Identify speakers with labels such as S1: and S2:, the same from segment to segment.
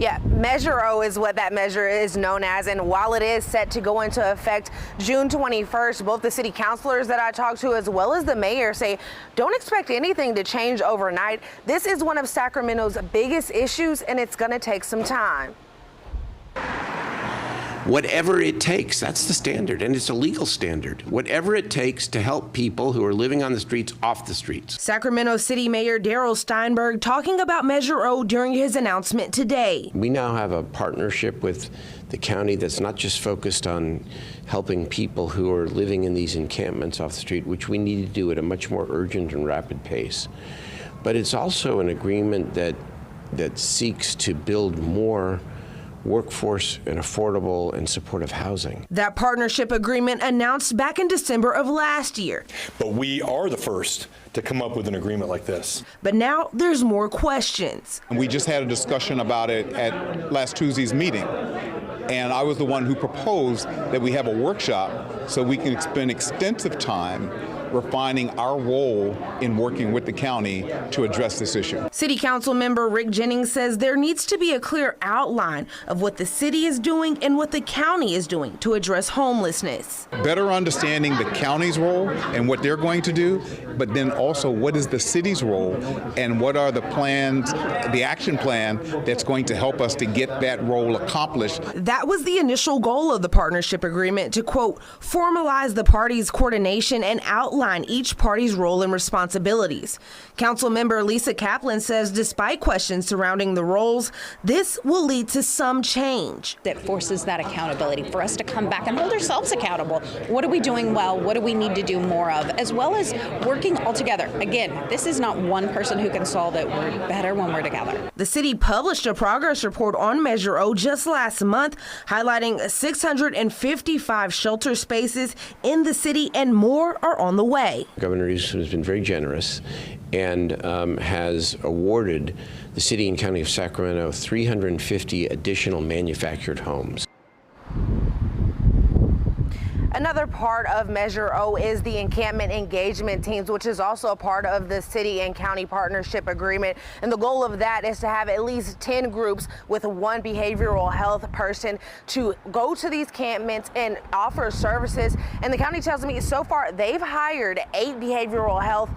S1: Yeah, Measure O is what that measure is known as, and while it is set to go into effect June 21st, both the city councilors that I talked to as well as the mayor say don't expect anything to change overnight. This is one of Sacramento's biggest issues, and it's going to take some time.
S2: Whatever it takes, that's the standard, and it's a legal standard. Whatever it takes to help people who are living on the streets off the streets.
S1: Sacramento City Mayor Darrell Steinberg talking about Measure O during his announcement today.
S2: We now have a partnership with the county that's not just focused on helping people who are living in these encampments off the street, which we need to do at a much more urgent and rapid pace. But it's also an agreement that seeks to build more workforce and affordable and supportive housing.
S1: That partnership agreement announced back in December of last year.
S3: But we are the first to come up with an agreement like this.
S1: But now there's more questions.
S4: And we just had a discussion about it at last Tuesday's meeting. And I was the one who proposed that we have a workshop so we can spend extensive time refining our role in working with the county to address this issue.
S1: City Council member Rick Jennings says there needs to be a clear outline of what the city is doing and what the county is doing to address homelessness.
S4: Better understanding the county's role and what they're going to do, but then also what is the city's role and what are the plans, the action plan that's going to help us to get that role accomplished.
S1: That was the initial goal of the partnership agreement, to quote, formalize the parties' coordination and outline each party's role and responsibilities. Council member Lisa Kaplan says despite questions surrounding the roles, this will lead to some change.
S5: That forces that accountability for us to come back and hold ourselves accountable. What are we doing well? What do we need to do more of? As well as working all together. Again, this is not one person who can solve it. We're better when we're together.
S1: The city published a progress report on Measure O just last month, highlighting 655 shelter spaces in the city, and more are on the way.
S2: Governor Newsom has been very generous and has awarded the city and county of Sacramento 350 additional manufactured homes.
S1: Another part of Measure O is the encampment engagement teams, which is also a part of the city and county partnership agreement. And the goal of that is to have at least 10 groups with one behavioral health person to go to these encampments and offer services. And the county tells me so far they've hired 8 behavioral health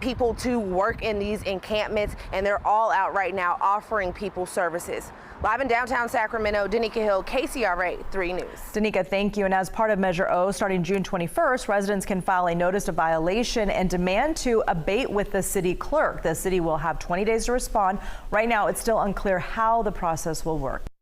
S1: people to work in these encampments, and they're all out right now offering people services. Live in downtown Sacramento, Danica Hill, KCRA 3 News.
S6: Danica, thank you. And as part of Measure O, starting June 21st, residents can file a notice of violation and demand to abate with the city clerk. The city will have 20 days to respond. Right now, it's still unclear how the process will work.